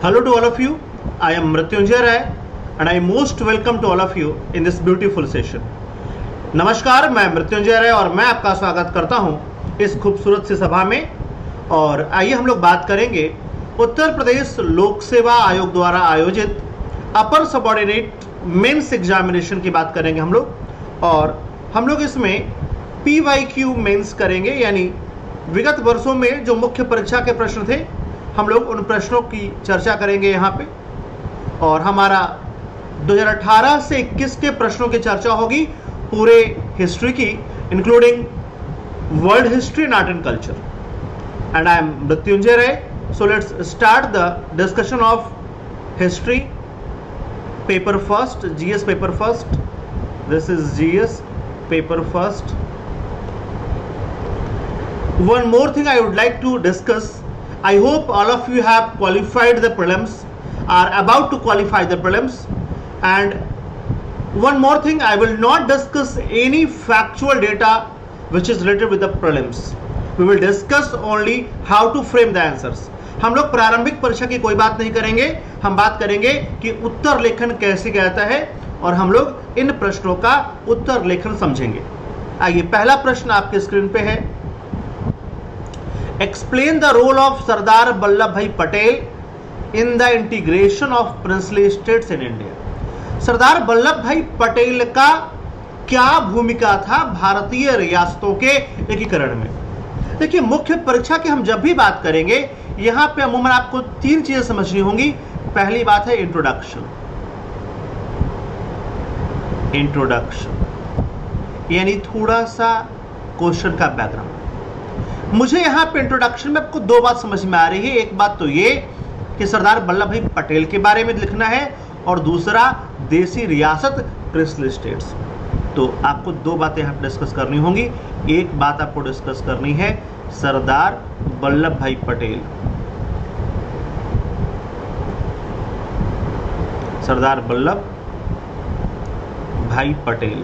Hello to all of you. I am Mrityunjay Rai and I most welcome to all of you in this beautiful session. नमस्कार, मैं मृत्युंजय राय और मैं आपका स्वागत करता हूं इस खूबसूरत सी सभा में। और आइए हम लोग बात करेंगे उत्तर प्रदेश लोक सेवा आयोग द्वारा आयोजित अपर सबऑर्डिनेट मेंस एग्जामिनेशन की बात करेंगे हम लोग। और हम लोग इसमें PYQ मेंस करेंगे, यानी विगत वर्षों में जो मुख्य परीक्षा के प्रश्न थे हम लोग उन प्रश्नों की चर्चा करेंगे यहाँ पे। और हमारा 2018 से 21 के प्रश्नों की चर्चा होगी पूरे हिस्ट्री की, including world history and art and culture. And I am Mrityunjay Rai. So let's start the discussion of history paper first, GS paper first. This is GS paper first. One more thing I would like to discuss. I hope all of you have qualified the prelims, are about to qualify the prelims. And one more thing, I will not discuss any factual data which is related with the prelims. We will discuss only how to frame the answers. हम लोग प्रारंभिक परीक्षा की कोई बात नहीं करेंगे, हम बात करेंगे कि उत्तर लेखन कैसे कहता है और हम लोग इन प्रश्नों का उत्तर लेखन समझेंगे। आइए, पहला प्रश्न आपके स्क्रीन पे है। Explain the role of Sardar Vallabhbhai Patel in the integration of princely states in India. सरदार वल्लभ भाई पटेल का क्या भूमिका था भारतीय रियासतों के एकीकरण में? देखिए, मुख्य परीक्षा की हम जब भी बात करेंगे यहां पे अमूमन आपको तीन चीजें समझनी होंगी। पहली बात है इंट्रोडक्शन, यानी थोड़ा सा क्वेश्चन का बैकग्राउंड। मुझे यहाँ पे इंट्रोडक्शन में आपको दो बात समझ में आ रही है। एक बात तो ये कि सरदार वल्लभ भाई पटेल के बारे में लिखना है और दूसरा देसी रियासत प्रिंसली स्टेट्स। तो आपको दो बातें यहाँ पे डिस्कस करनी होंगी। एक बात आपको डिस्कस करनी है सरदार वल्लभ भाई पटेल, सरदार वल्लभ भाई पटेल।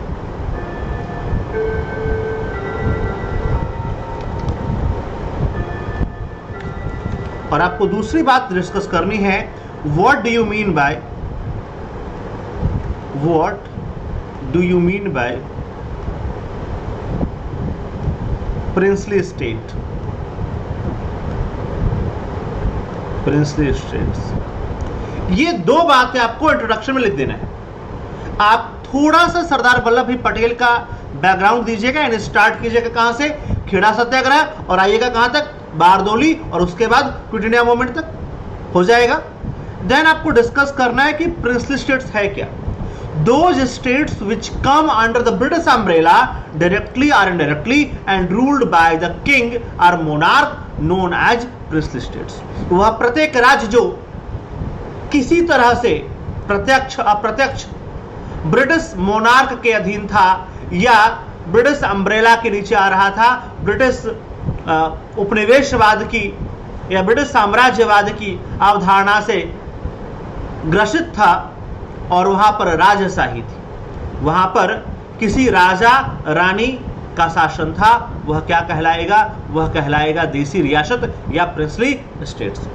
और आपको दूसरी बात डिस्कस करनी है, what do you mean bye princely state, princely states. ये दो बातें आपको इंट्रोडक्शन में लिख देना है। आप थोड़ा सा सरदार वल्लभ भाई पटेल का बैकग्राउंड दीजिएगा, यानी स्टार्ट कीजिएगा कहां से, खेड़ा सत्याग्रह, और आइएगा कहां तक, बारदोली, और उसके बाद क्विट इंडिया मूवमेंट तक हो जाएगा। देन आपको डिस्कस करना है कि प्रिंसली स्टेट्स है क्या। Those states which come under the British umbrella directly और indirectly and ruled by the king or monarch known as princely states. वह प्रत्येक राज्य जो किसी तरह से प्रत्यक्ष अप्रत्यक्ष ब्रिटिश मोनार्क के अधीन था या ब्रिटिश अम्ब्रेला के नीचे आ रहा था, ब्रिटिश उपनिवेशवाद की या ब्रिटिश साम्राज्यवाद की अवधारणा से ग्रसित था और वहां पर राजशाही थी, वहां पर किसी राजा रानी का शासन था, वह क्या कहलाएगा, वह कहलाएगा देसी रियासत या प्रिंसली स्टेट्स।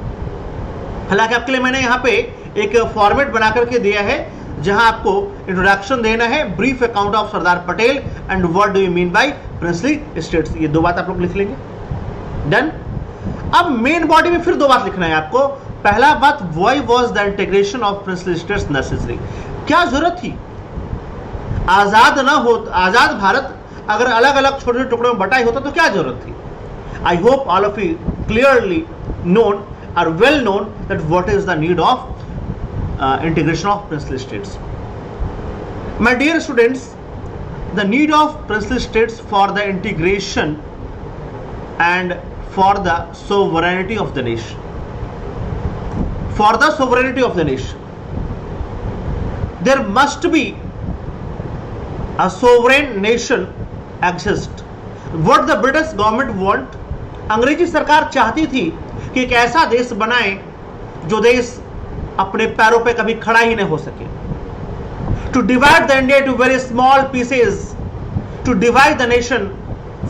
हालांकि आपके लिए मैंने यहाँ पे एक फॉर्मेट बना करके दिया है जहां आपको इंट्रोडक्शन देना है, brief account of Sardar Patel and what do you mean bye princely states. ये दो बात आप लोग लिख लेंगे। डन। अब मेन बॉडी में फिर दो बात लिखना है आपको। पहला बात, why was the integration of princely states necessary? क्या जरूरत थी? आजाद भारत अगर अलग अलग छोटे छोटे टुकड़ों में बटाई होता तो क्या जरूरत थी? I hope all of you clearly known और well known that what is the need of integration of princely states. My dear students, the need of princely states for the integration and for the sovereignty of the nation. For the sovereignty of the nation, there must be a sovereign nation exist. What the British government want? अंग्रेजी सरकार चाहती थी कि एक ऐसा देश बनाए जो देश अपने पैरों पे कभी खड़ा ही नहीं हो सके। To divide the India to very small pieces, to divide the nation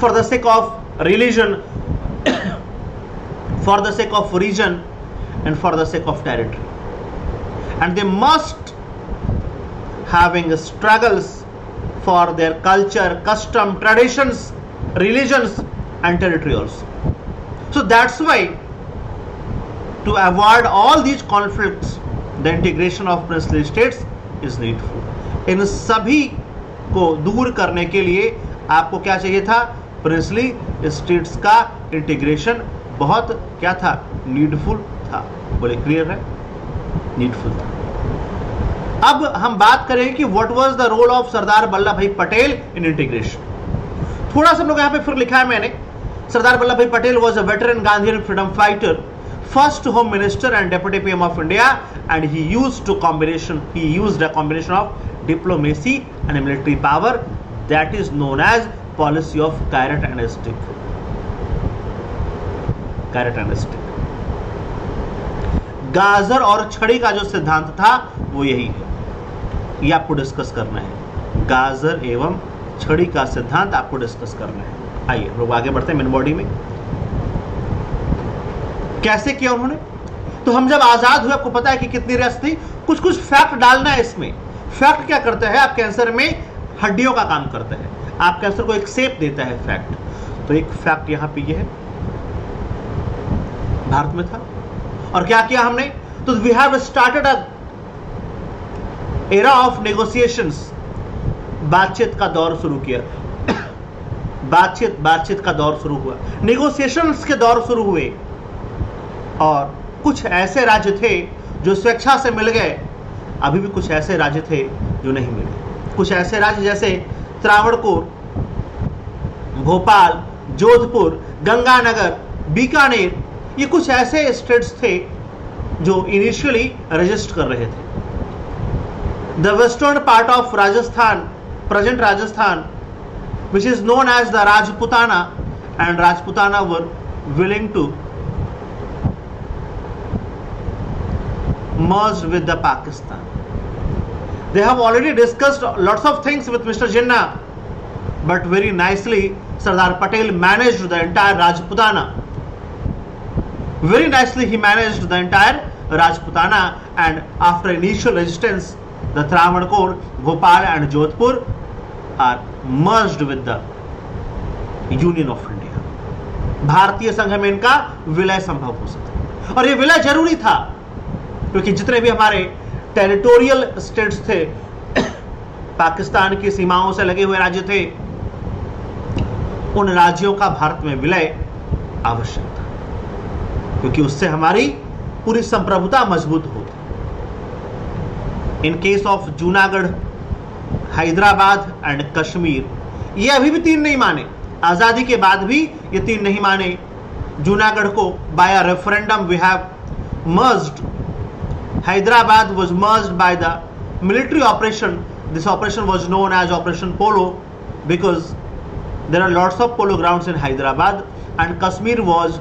for the sake of religion, for the sake of region, and for the sake of territory, and they must having struggles for their culture, custom, traditions, religions and territory also. So that's why to avoid all these conflicts the integration of princely states is needful. इन सभी को दूर करने के लिए आपको क्या चाहिए था? प्रिंसली स्टेट्स का इंटीग्रेशन बहुत क्या था? नीडफुल था। बोले क्लियर है? नीडफुल था। अब हम बात करेंगे कि what was the role of Sardar Vallabh Bhai Patel in integration. थोड़ा सा लोग यहां पे फिर लिखा है मैंने, सरदार Vallabh Bhai Patel was a veteran Gandhian freedom fighter, first home minister and deputy PM of India, and he used a combination of diplomacy and military power, that is known as policy of carrot and stick. Carrot and stick. गाजर और छड़ी का जो सिद्धांत था वो यही है, ये आपको डिस्कस करना है। गाजर एवं छड़ी का सिद्धांत आपको डिस्कस करना है। आइए लोग आगे बढ़ते हैं मेन बॉडी में। कैसे किया उन्होंने? तो हम जब आजाद हुए, आपको पता है कि कितनी रियासत थी, कुछ कुछ फैक्ट डालना है इसमें। फैक्ट क्या करता है? आप कैंसर में हड्डियों का काम करता है, आप कैंसर को एक शेप देता है फैक्ट। तो एक फैक्ट यहां पे ये है, भारत में था। और क्या किया हमने? तो we have started a era of negotiations, बातचीत का दौर शुरू किया। बातचीत का दौर शुरू हुआ, नेगोशिएशंस के दौर शुरू हुए। और कुछ ऐसे राज्य थे जो स्वेच्छा से मिल गए, अभी भी कुछ ऐसे राज्य थे जो नहीं मिले। कुछ ऐसे राज्य जैसे त्रावणकोर, भोपाल, जोधपुर, गंगानगर, बीकानेर, ये कुछ ऐसे स्टेट्स थे जो इनिशियली रजिस्ट कर रहे थे। The western part of Rajasthan, present Rajasthan, which is known as the Rajputana, and Rajputana were willing to merge with the Pakistan. They have already discussed lots of things with Mr. Jinnah, but very nicely Sardar Patel managed the entire Rajputana. Very nicely he managed the entire Rajputana, and after initial resistance, the Travancore, Bhopal and Jodhpur are merged with the Union of India. भारतीय संघ में इनका विलय संभव हो सका, और ये विलय जरूरी था क्योंकि जितने भी हमारे टेरिटोरियल स्टेट्स थे, पाकिस्तान की सीमाओं से लगे हुए राज्य थे, उन राज्यों का भारत में विलय आवश्यक था, क्योंकि उससे हमारी पूरी संप्रभुता मजबूत होती। In case of Junagadh, Hyderabad and Kashmir, ये अभी भी तीन नहीं माने, आजादी के बाद भी ये तीन नहीं माने। जूनागढ़ को by a referendum we have merged, Hyderabad was merged by the military operation. This operation was known as Operation Polo because there are lots of polo grounds in Hyderabad, and Kashmir was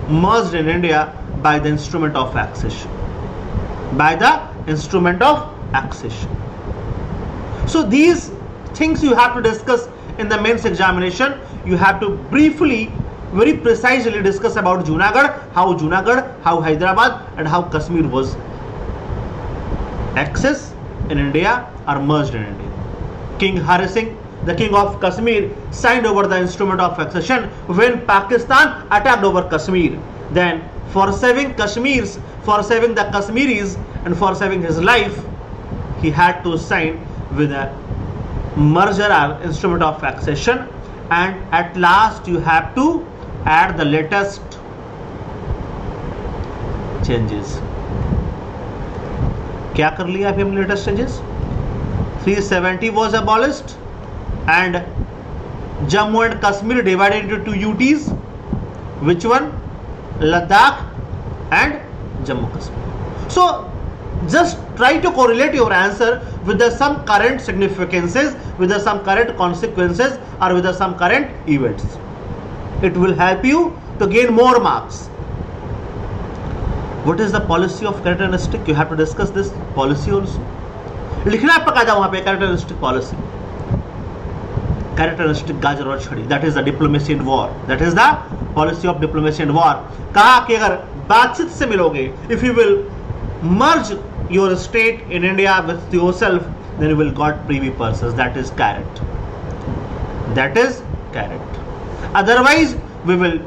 merged in India by the instrument of accession. By the instrument of accession. So these things you have to discuss in the mains examination. You have to briefly, very precisely discuss about Junagadh, how Hyderabad and how Kashmir was accessed in India or merged in India. King Hari Singh, the king of Kashmir, signed over the instrument of accession when Pakistan attacked over Kashmir. Then for saving Kashmirs, for saving the Kashmiris and for saving his life, he had to sign with a merger or instrument of accession, and at last you have to add the latest changes. क्या कर लिया अभी हमने latest changes? 370 was abolished and Jammu and Kashmir divided into two UTs. Which one? Ladakh and Jammu Kashmir. So just try to correlate your answer with the some current significances, with the some current consequences, or with the some current events. It will help you to gain more marks. What is the policy of carrot and stick? You have to discuss this policy also. लिखना है पकाया वहां पे carrot and stick policy. Carrot and stick, गाजर और छड़ी. That is the diplomacy in war. That is the policy of diplomacy in war. कहा कि अगर बातचीत से मिलोगे, if you will merge your state in India with yourself, then you will got privy purses, that is carrot, that is carrot. Otherwise we will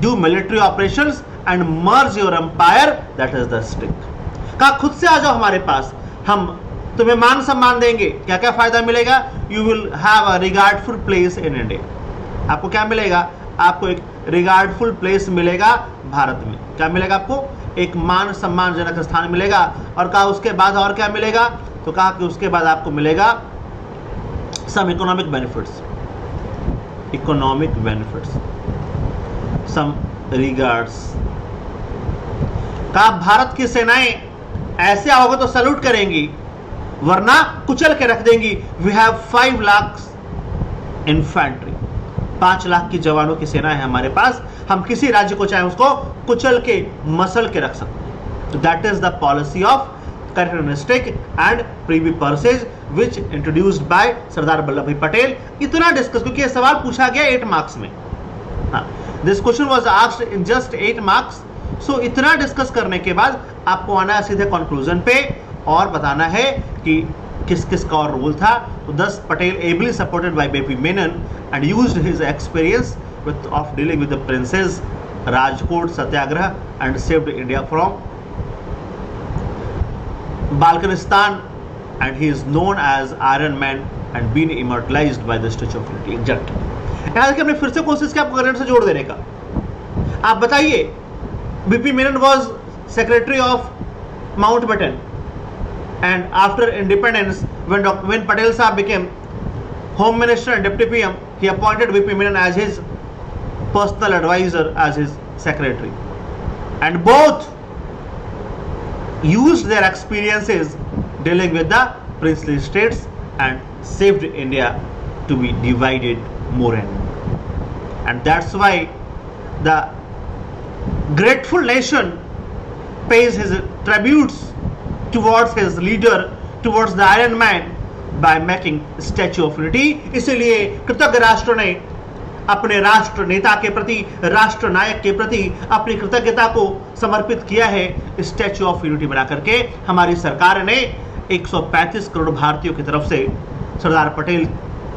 do military operations and merge your empire, that is the stick. कहा खुद से आ जाओ हमारे पास, हम तुम्हें मान सम्मान देंगे। क्या क्या फायदा मिलेगा? You will have a regardful place in India. आपको क्या मिलेगा? आपको एक रिगार्डफुल प्लेस मिलेगा भारत में। क्या मिलेगा आपको? एक मान सम्मानजनक स्थान मिलेगा। और कहा उसके बाद और क्या मिलेगा? तो कहा कि उसके बाद आपको मिलेगा some economic benefits, economic benefits, some regards. कहा भारत की सेनाएं ऐसे आओगे तो सैल्यूट करेंगी, वरना कुचल के रख देंगी। We have 5 lakh infantry, 5 lakh की जवानों की सेना है हमारे पास। हम किसी राज्य को चाहे उसको कुचल के मसल के रख सकते हैं। That is the policy of characteristic and privy purses which introduced by Sardar Vallabh Bhai Patel. इतना डिस्कस, क्योंकि यह सवाल पूछा गया 8 मार्क्स में। This question was asked in just 8 marks. So इतना डिस्कस करने के बाद आपको आना है सीधे कंक्लूजन पे और बताना है कि किस किस का और रोल था। तो thus Patel ably supported by B.P. Menon and used his experience of dealing with the princes, Rajkot Satyagraha, and saved India from Balkanistan, and he is known as Iron Man and been immortalized by the Statue of Unity. Exact यहाँ देखिए हमने फिर से कोशिश किया आपको current से जोड़ देने का। आप बताइए, B.P. Menon was secretary of Mountbatten, and after independence, when Patel Sahab became Home Minister and Deputy PM, he appointed B.P. Menon as his personal advisor, as his secretary, and both used their experiences dealing with the princely states and saved India to be divided more and more. And that's why the grateful nation pays his tributes towards his leader, towards the Iron Man, by making Statue of Unity. इसलिए कृतज्ञ राष्ट्र ने अपने राष्ट्र नेता के प्रति, राष्ट्र नायक के प्रति अपनी कृतज्ञता को समर्पित किया है स्टैच्यू ऑफ यूनिटी बना करके। हमारी सरकार ने 135 करोड़ भारतीयों की तरफ से सरदार पटेल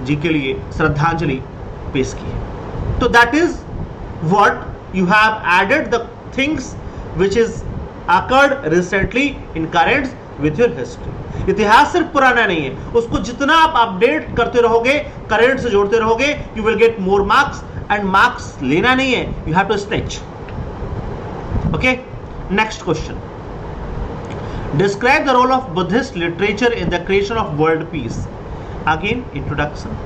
जी के लिए श्रद्धांजलि पेश की है। तो that is what you have added the things which is occurred recently in currents with your history. इतिहास सिर्फ पुराना नहीं है, उसको जितना आप अपडेट करते रहोगे, करंट से जोड़ते रहोगे, you will get more marks. And marks लेना नहीं है, you have to stretch. Okay, next question. Describe the role of Buddhist literature in the creation of world peace. Again introduction.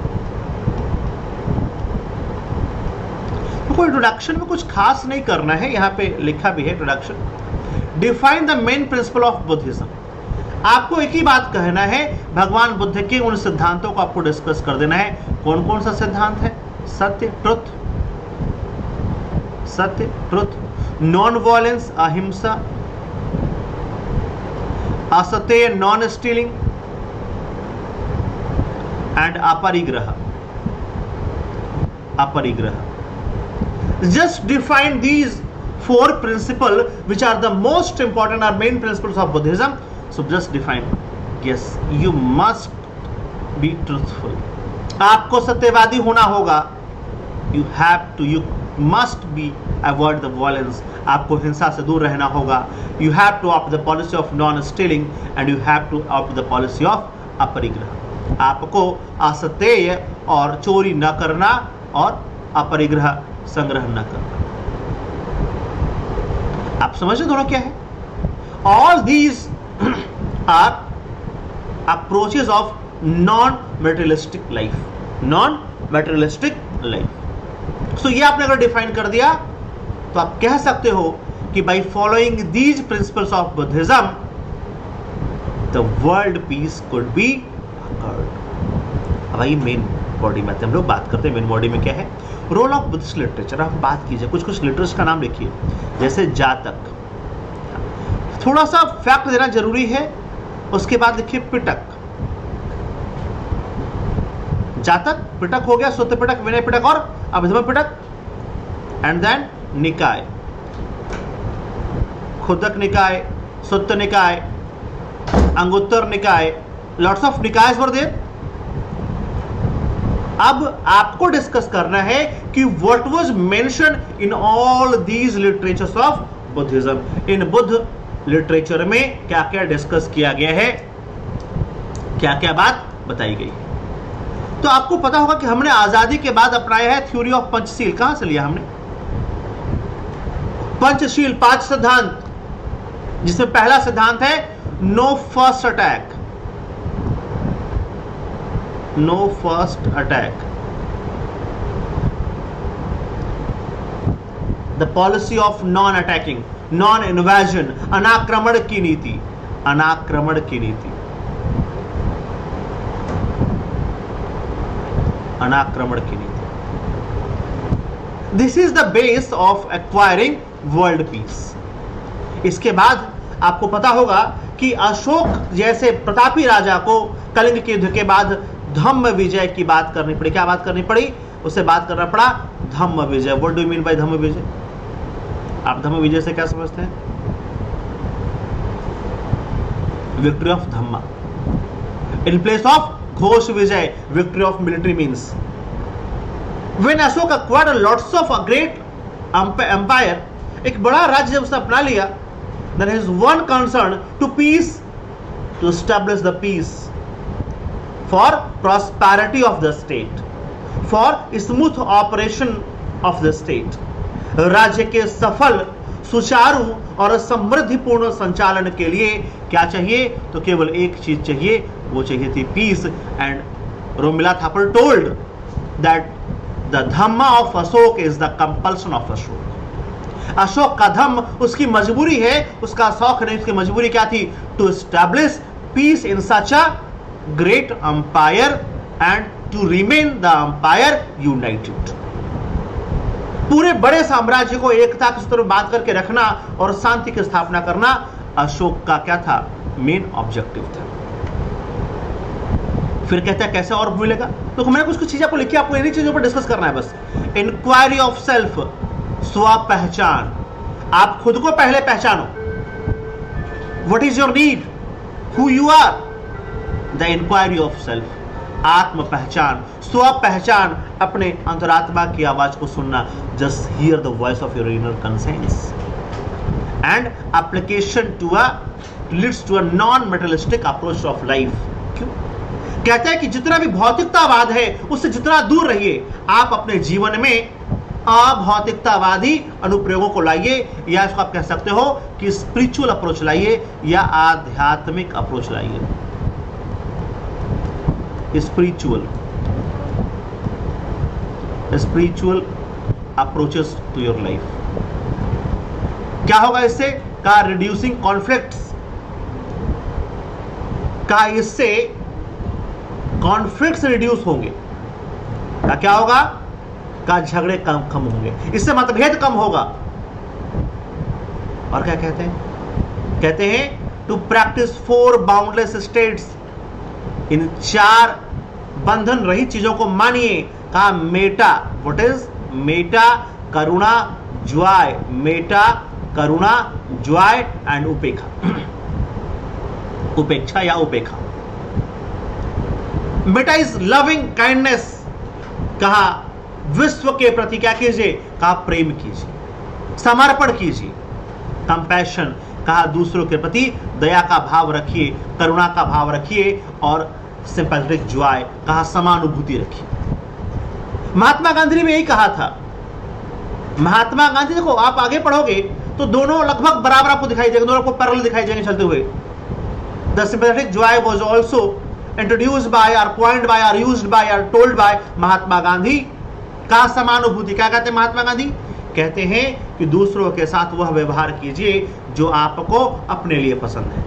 तो इंट्रोडक्शन में कुछ खास नहीं करना है, यहां पे लिखा भी है introduction. Define the main principle of Buddhism. आपको एक ही बात कहना है, भगवान बुद्ध के उन सिद्धांतों को आपको डिस्कस कर देना है। कौन कौन सा सिद्धांत है? सत्य, ट्रुथ, सत्य, ट्रुथ, नॉन वायलेंस, अहिंसा, असत्य, नॉन स्टीलिंग, एंड अपरिग्रह, अपरिग्रह। Just define these 4 principles which are the most important or main principles of Buddhism. So just define. Yes, you must be truthful. आपको सत्यवादी होना होगा. You have to, you must be avoid the violence. आपको हिंसा से दूर रहना होगा. You have to opt the policy of non-stealing and you have to opt the policy of अपरिग्रह. आपको असत्य और चोरी न करना और अपरिग्रह संग्रह न करना। आप समझे दोनों क्या है? All these are approaches of non materialistic life, non materialistic life. So ये आपने अगर डिफाइन कर दिया तो आप कह सकते हो कि by following these principles of Buddhism the world peace could be occurred. अब आइए मेन बॉडी में हम लोग बात करते हैं। मेन बॉडी में क्या है? Role of Buddhist literature. आप बात कीजिए, कुछ कुछ लिटरेचर का नाम लिखिए, जैसे जातक। थोड़ा सा फैक्ट देना जरूरी है, उसके बाद लिखिए पिटक। जातक, पिटक हो गया, सुत्त पिटक, विनय पिटक और अभिधम पिटक। एंड देन निकाय। खुदक निकाय, सुत्त निकाय, अंगुत्तर निकाय, लॉट्स ऑफ निकायस वर देयर। अब आपको डिस्कस करना है कि what was mention in all these literatures of Buddhism. In Buddha literature में क्या क्या डिस्कस किया गया है, क्या क्या बात बताई गई है। तो आपको पता होगा कि हमने आजादी के बाद अपनाया है थ्योरी ऑफ पंचशील। कहां से लिया हमने? पंचशील, 5 सिद्धांत, जिसमें पहला सिद्धांत है no first attack. No first attack, the policy of non attacking, non invasion, अनाक्रमण की नीति, अनाक्रमण की नीति, अनाक्रमण की नीति। This is the base of acquiring world peace. इसके बाद आपको पता होगा कि अशोक जैसे प्रतापी राजा को कलिंग के युद्ध के बाद धम्म विजय की बात करनी पड़ी। क्या बात करनी पड़ी? उसे बात करना पड़ा Dhamma Vijay. What do you mean by Dhamma Vijay? आप धम्म विजय से क्या समझते हैं? Victory of Dhamma in place of Ghosh Vijay, victory of military means. When Ashok acquired lots of a great empire, एक बड़ा राज्य जब उसने अपना लिया, then his one concern to peace, to establish the peace, for prosperity of the state, for smooth operation of the state, राज्य के सफल, सुचारू और समृद्धिपूर्ण संचालन के लिए क्या चाहिए? तो केवल एक चीज चाहिए, वो चाहिए थी peace. And Romila Thapar told that the dhamma of Ashoka is the compulsion of Ashoka. Ashoka का धम्म उसकी मजबूरी है, उसका शौक नहीं, उसकी मजबूरी क्या थी? To establish peace in such a great empire and to remain the empire united. पूरे बड़े साम्राज्य को एकता के सूत्र में बांध करके रखना और शांति की स्थापना करना अशोक का क्या था? मेन ऑब्जेक्टिव था। फिर कहता है कैसे और मिलेगा? तो मैंने कुछ चीजें आपको लिखी, आपको इन्हीं चीजों पर डिस्कस करना है बस। इंक्वायरी ऑफ सेल्फ, स्व पहचान। आप खुद को पहले पहचानो। What is your need, who you are. The inquiry of self, आत्म पहचान, स्व पहचान, अपने अंतरात्मा की आवाज को सुनना। Just hear the voice of your inner conscience and application to a leads to a non materialistic approach of life. क्यों? कहता है कि जितना भी भौतिकतावाद है उससे जितना दूर रहिए, आप अपने जीवन में अभौतिकतावादी अनुप्रयोगों को लाइए, या इसको आप कह सकते हो कि स्पिरिचुअल अप्रोच लाइए या आध्यात्मिक अप्रोच लाइए। Spiritual approaches to your life. क्या होगा इससे? का रिड्यूसिंग कॉन्फ्लिक्ट्स, का इससे कॉन्फ्लिक्ट्स रिड्यूस होंगे। का क्या होगा? का झगड़े कम होंगे, इससे मतभेद कम होगा। और क्या कहते हैं? कहते हैं टू प्रैक्टिस 4 बाउंडलेस स्टेट्स। इन 4 बंधन रहित चीजों को मानिए। कहा Meta, what is Meta? Karuna, Joy, Meta, Karuna, Joy and उपेक्षा। उपेक्षा या उपेक्षा। Meta is loving kindness. कहा विश्व के प्रति क्या कीजिए? कहा प्रेम कीजिए, समर्पण कीजिए। कंपैशन, कहा दूसरों के प्रति दया का भाव रखिए, करुणा का भाव रखिए। और सिंपैथेटिक जॉय, कहा समानुभूति रखिए। महात्मा गांधी ने भी यही कहा था। महात्मा गांधी, देखो आप आगे पढ़ोगे तो दोनों लगभग बराबर आपको दिखाई देंगे, दोनों आपको पैरेलल दिखाई देंगे चलते हुए। The sympathetic Joy was also introduced by और पॉइंट बाय और यूज्ड बाय और टोल्ड बाय महात्मा गांधी। का समानुभूति, क्या कहते हैं महात्मा गांधी? कहते हैं कि दूसरों के साथ वह व्यवहार कीजिए जो आपको अपने लिए पसंद है।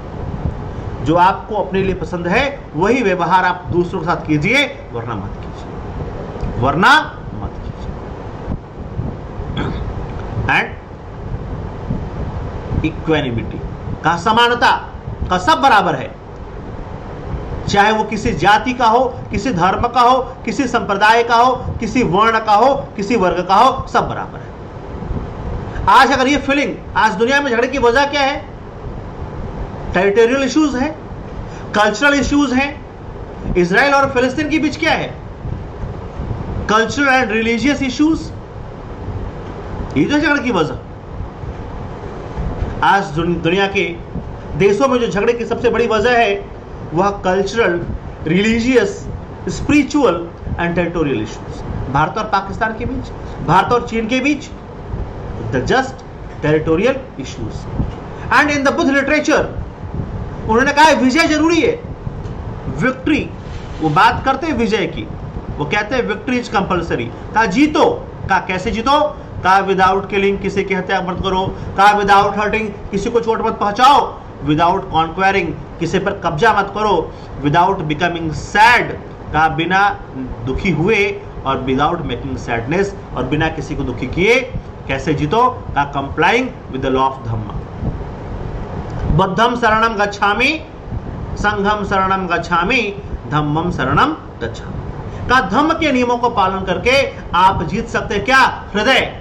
जो आपको अपने लिए पसंद है वही व्यवहार आप दूसरों के साथ कीजिए, वरना मत कीजिए, वरना मत कीजिए। एंड इक्वेनिमिटी, का समानता, का सब बराबर है, चाहे वो किसी जाति का हो, किसी धर्म का हो, किसी संप्रदाय का हो, किसी वर्ण का हो, किसी वर्ग का हो, सब बराबर है। आज अगर ये फीलिंग, आज दुनिया में झगड़े की वजह क्या है? टेरिटोरियल इश्यूज है, कल्चरल इश्यूज हैं। इजराइल और फिलिस्तीन के बीच क्या है? Cultural and religious issues. ये जो झगड़े की वजह, आज दुनिया के देशों में जो झगड़े की सबसे बड़ी वजह है वह cultural, religious, spiritual and territorial issues. Bharat और पाकिस्तान के बीच, भारत और चीन के बीच, the just territorial issues. And in the Buddha literature उन्होंने कहा विजय जरूरी है, विक्ट्री। वो बात करते हैं विजय की, वो कहते हैं विक्ट्री इज कंपल्सरी। कहा जीतो, कहा कैसे जीतो? कहा विदाउट किलिंग, किसी की हत्या मत करो। कहा विदाउट हर्टिंग, किसी को चोट मत पहुंचाओ। विदाउट कॉन्क्वायरिंग, किसी पर कब्जा मत करो। विदाउट बिकमिंग सैड, कहा बिना दुखी हुए, और विदाउट मेकिंग सैडनेस, और बिना किसी को दुखी किए। कैसे जीतो? कहा complying with the law of Dhamma. बुद्धम शरणम गच्छामि, संघम शरणम गच्छामि, धम्मम शरणम गच्छामि। कहा धम्म के नियमों को पालन करके आप जीत सकते हैं क्या? हृदय।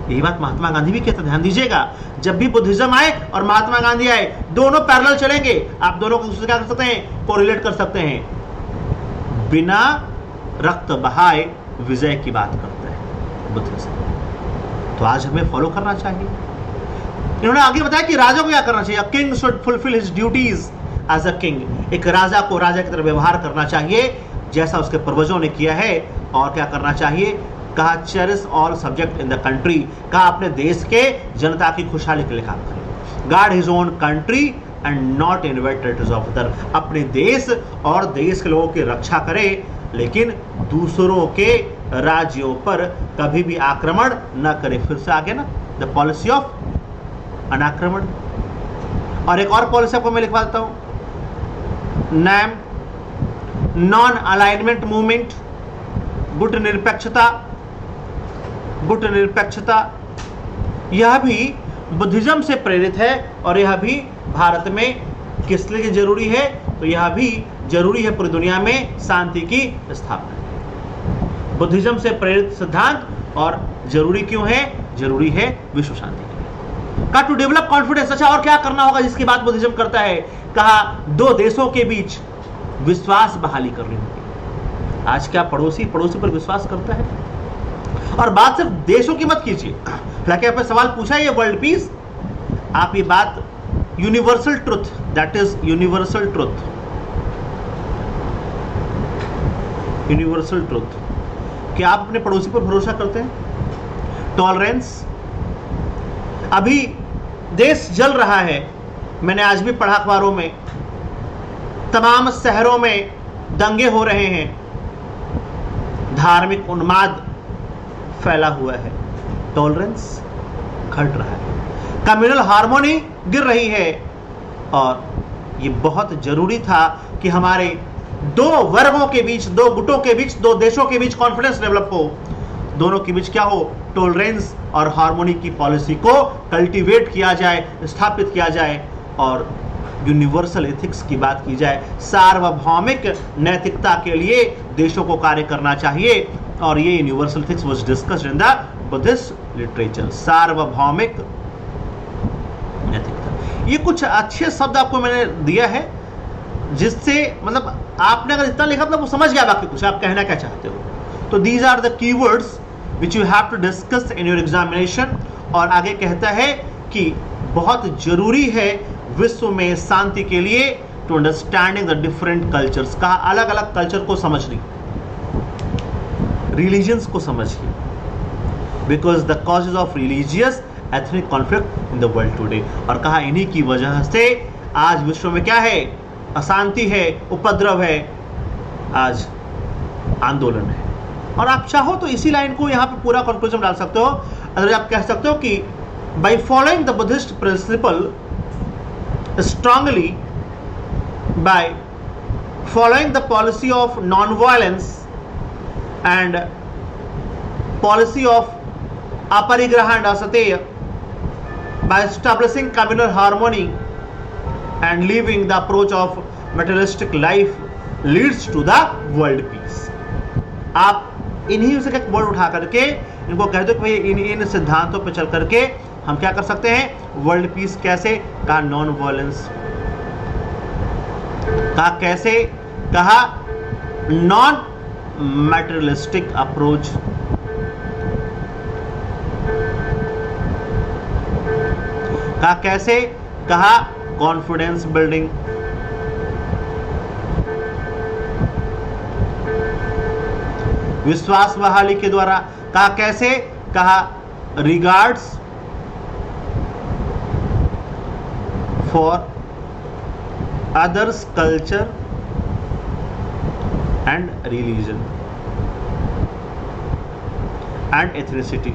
यही बात महात्मा गांधी भी कहते, ध्यान दीजिएगा। जब भी बुद्धिज्म आए और महात्मा गांधी आए, दोनों पैरेलल चलेंगे। आप दोनों को क्या कर सकते हैं? कोरिलेट कर सकते हैं। बिना रक्त बहाए विजय की बात करते हैं बुद्धिज्म। तो आज हमें फॉलो करना चाहिए। इन्होंने आगे बताया कि राजा को क्या करना चाहिए? King should fulfil his duties as a king. एक राजा को राजा की तरह व्यवहार करना चाहिए जैसा उसके पूर्वजों ने किया है। और क्या करना चाहिए? कहा cherish all subject in the country. कहा अपने देश के जनता की खुशहाली के लिए काम करें। Guard his own country and not InvIT territories of other. अपने देश और देश के लोगों की रक्षा करे, लेकिन दूसरों के राज्यों पर कभी भी आक्रमण न करे। फिर से आगे ना, द पॉलिसी ऑफ अनाक्रमण। और एक और पॉलिसी आपको मैं लिखवा देता हूं, नैम, नॉन अलाइनमेंट मूवमेंट, गुट निरपेक्षता। गुट निरपेक्षता यह भी बुद्धिज्म से प्रेरित है, और यह भी भारत में किस लिए जरूरी है? तो यह भी जरूरी है पूरी दुनिया में शांति की स्थापना। बुद्धिज्म से प्रेरित सिद्धांत, और जरूरी क्यों है? जरूरी है विश्व शांति के लिए। कहा टू डेवलप कॉन्फिडेंस। अच्छा, और क्या करना होगा जिसकी बात बुद्धिज्म करता है? कहा दो देशों के बीच विश्वास बहाली करनी होगी। आज क्या पड़ोसी पर विश्वास करता है? और बात सिर्फ देशों की मत कीजिए। हालांकि आपने सवाल पूछा है ये वर्ल्ड पीस, आप ये बात universal truth, that is universal truth, universal truth, कि आप अपने पड़ोसी पर भरोसा करते हैं? टॉलरेंस। अभी देश जल रहा है, मैंने आज भी पढ़ा अखबारों में, तमाम शहरों में दंगे हो रहे हैं, धार्मिक उन्माद फैला हुआ है, टॉलरेंस घट रहा है, कम्युनल हार्मोनी गिर रही है। और ये बहुत जरूरी था कि हमारे दो वर्गों के बीच, दो गुटों के बीच, दो देशों के बीच कॉन्फिडेंस डेवलप हो, दोनों के बीच क्या हो? टॉलरेंस और हार्मोनी की पॉलिसी को कल्टीवेट किया जाए, स्थापित किया जाए, और यूनिवर्सल एथिक्स की बात की जाए। सार्वभौमिक नैतिकता के लिए देशों को कार्य करना चाहिए, और ये universal ethics was discussed in the Buddhist literature. सार्वभौमिक नैतिकता, ये कुछ अच्छे शब्द आपको मैंने दिया है, जिससे मतलब आपने अगर इतना लिखा मतलब वो समझ गया बाकी कुछ आप कहना क्या चाहते हो। तो these are the keywords which you have to discuss in your examination. और आगे कहता है कि बहुत जरूरी है विश्व में शांति के लिए to understanding the different cultures. कहा अलग अलग कल्चर को समझनी, रिलीजियंस को समझिए, because the causes of religious ethnic conflict in the world today. और कहा इन्हीं की वजह से आज विश्व में क्या है? अशांति है, उपद्रव है, आज आंदोलन है। और आप चाहो तो इसी लाइन को यहाँ पे पूरा कंक्लूजन डाल सकते हो। अगर आप कह सकते हो कि by following the Buddhist principle strongly, by following the policy of non-violence and policy of aparigraha and asateya, by establishing communal harmony and leaving the approach of materialistic life leads to the world peace. आप इन्हीं से एक board उठा करके इनको कह दो कि भाई इन सिद्धांतों पर चल करके हम क्या कर सकते हैं, वर्ल्ड पीस कैसे, कहा नॉन वायलेंस, कहा कैसे, कहा नॉन मैटेरियलिस्टिक अप्रोच, कहा कैसे, कहा कॉन्फिडेंस बिल्डिंग, विश्वास बहाली के द्वारा, कहा कैसे, कहा regards for others culture and religion and ethnicity,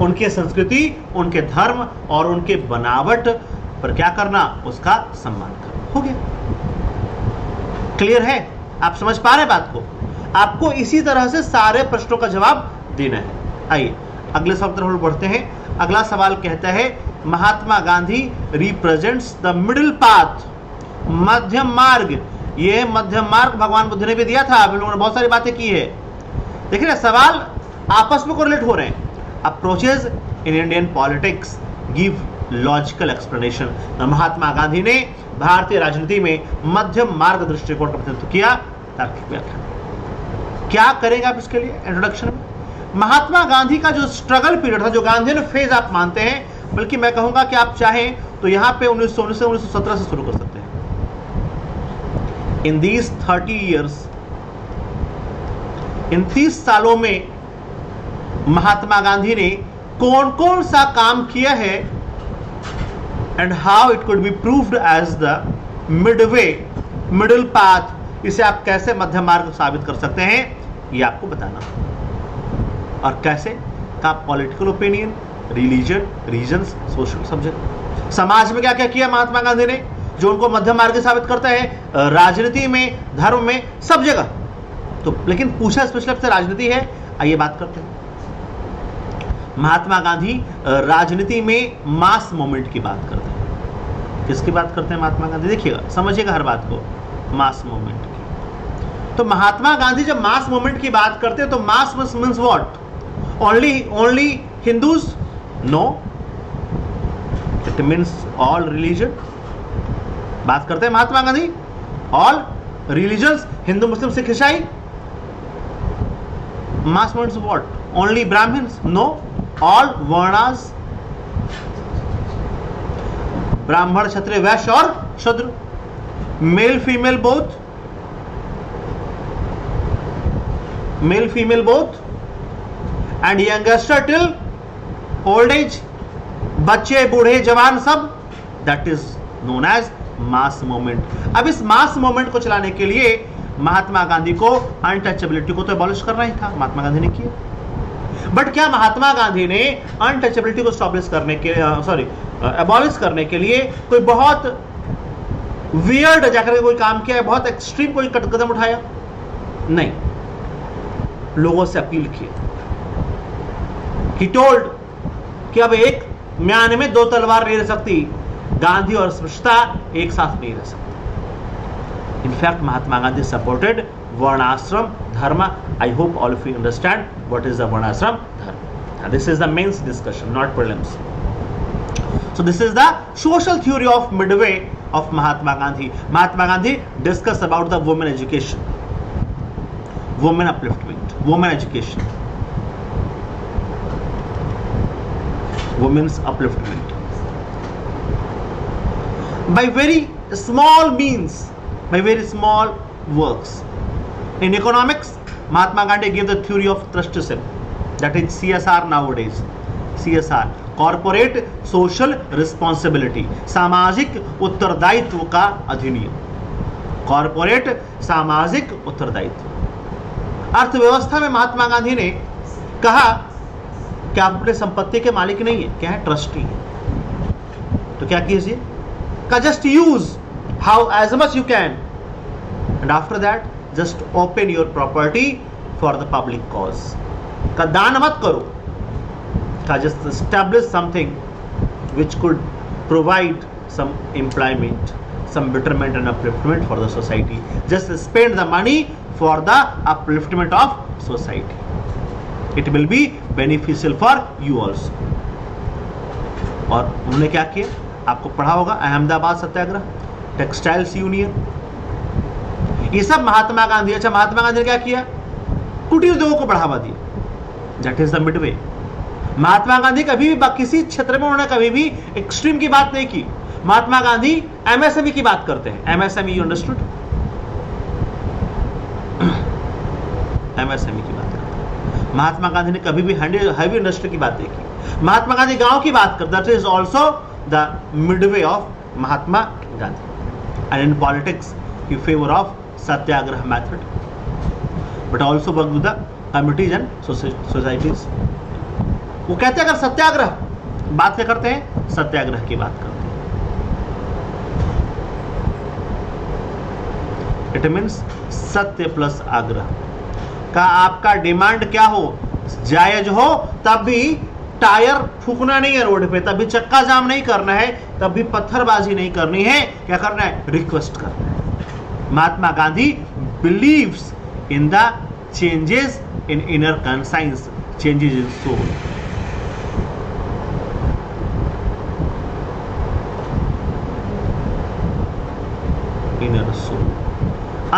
उनके संस्कृति, उनके धर्म और उनके बनावट पर क्या करना, उसका सम्मान करना। हो गया, क्लियर है, आप समझ पा रहे हैं बात को। आपको इसी तरह से सारे प्रश्नों का जवाब देना है। आइए अगले सवाल की तरफ बढ़ते हैं। अगला सवाल कहता है Mahatma Gandhi represents the middle path, मध्यम मार्ग। ये मध्यम मार्ग भगवान बुद्ध ने भी दिया था, आप लोगों ने बहुत सारी बातें की है। देखिए ना, सवाल आपस में कोरिलेट हो रहे हैं। Approaches in Indian politics give logical explanation. Mahatma Gandhi ने भारतीय राजनीति में मध्यम मार्ग दृष्टिकोण का प्रतिनिधित्व किया। तार्किक व्याख्या क्या करेंगे आप इसके लिए इंट्रोडक्शन में? महात्मा गांधी का जो स्ट्रगल पीरियड था, जो गांधीयन फेज आप मानते हैं, बल्कि मैं कहूंगा कि आप चाहें तो यहां पे 1919 से 1917 से शुरू कर सकते हैं। इन दीज 30 ईयर्स, इन 30 सालों में महात्मा गांधी ने कौन कौन सा काम किया है and how it could be proved as the midway, middle path, इसे आप कैसे मध्य मार्ग साबित कर सकते हैं, ये आपको बताना। और कैसे का political opinion, religion, reasons, social subject, समाज में क्या क्या किया महात्मा गांधी ने जो उनको मध्य मार्ग साबित करता है, राजनीति में, धर्म में, सब जगह। तो लेकिन पूछा स्पेशल से राजनीति है, आइए बात करते हैं। महात्मा गांधी राजनीति में मास मूवमेंट की बात करते हैं। किसकी बात करते हैं महात्मा गांधी? देखिएगा, समझिएगा हर बात को, मास मूवमेंट की। तो महात्मा गांधी जब मास मूवमेंट की बात करते हैं तो mass means what? Only Hindus? No, it means all religion. बात करते हैं महात्मा गांधी ऑल रिलीजन्स, हिंदू, मुस्लिम, सिख, ईसाई। Mass movements what? Only Brahmins? No, all varnas, Brahmin, Kshatriya, Vaishya और Shudra, male female both, male female both, and youngster till old age, बच्चे, बूढ़े, जवान, सब। That is known as mass movement. अब इस मास मूवमेंट को चलाने के लिए महात्मा गांधी को अनटचेबिलिटी को तो अबॉलिश करना ही था, महात्मा गांधी ने किया। बट क्या महात्मा गांधी ने अनटचेबिलिटी को स्टॉब्लिश करने के अबॉलिश करने के लिए कोई बहुत वियर्ड जाकर कोई काम किया है, बहुत एक्सट्रीम कोई कदम उठाया? नहीं, लोगों से अपील की। ही टोल्ड कि अब एक म्यान में दो तलवार नहीं रह सकती, गांधी और स्पृश्यता एक साथ नहीं रह सकती। इनफैक्ट महात्मा गांधी सपोर्टेड वर्णाश्रम dharma. I hope all of you understand what is the varnashram dharma. Now, this is the mains discussion, not prelims. So this is the social theory of midway of Mahatma Gandhi. Mahatma Gandhi discussed about the women education, women upliftment, women education, women's upliftment. By very small means, by very small works. In economics, Mahatma Gandhi gave the theory of trusteeship, that is CSR nowadays. CSR, Corporate Social Responsibility, सामाजिक उत्तरदायित्व का अधिनियम, corporate सामाजिक उत्तरदायित्व। अर्थव्यवस्था में महात्मा गांधी ने कहा कि आप अपने संपत्ति के मालिक नहीं है, क्या है? ट्रस्टी है। तो क्या कीजिए? का just use how as much you can, and after that just open your property for the public cause. का दान मत करो, का just establish something which could provide some employment some betterment and upliftment for the society. Just spend the money for the upliftment of society. It will be beneficial for you also. और उन्होंने क्या किया, आपको पढ़ा होगा, अहमदाबाद सत्याग्रह, textiles union, ये सब महात्मा गांधी। अच्छा, महात्मा गांधी ने क्या किया, कुटीर उद्योगों को बढ़ावा दिया, that is the Midway. Mahatma Gandhi कभी भी किसी क्षेत्र में उन्होंने कभी भी एक्सट्रीम की बात नहीं की। महात्मा गांधी एमएसएमई की बात करते हैं, एमएसएमई, यू अंडरस्टूड, एमएसएमई की बात करते हैं। महात्मा गांधी ने कभी भी हैवी इंडस्ट्री की बात नहीं की। महात्मा गांधी गांव की बात करते, that is also the Midway of Mahatma Gandhi. And in politics in favor of satyagrah method, but also work with the committees and societies. वो कहते हैं अगर सत्याग्रह बात क्या करते हैं, सत्याग्रह की बात करते हैं। इट मीन्स सत्य प्लस आग्रह का आपका डिमांड क्या हो, जायज हो, तब भी टायर फूकना नहीं है रोड पे, तब भी चक्का जाम नहीं करना है, तब भी पत्थरबाजी नहीं करनी है, क्या करना है, रिक्वेस्ट करना है। Mahatma Gandhi believes in the changes in inner conscience, changes in soul. Inner soul.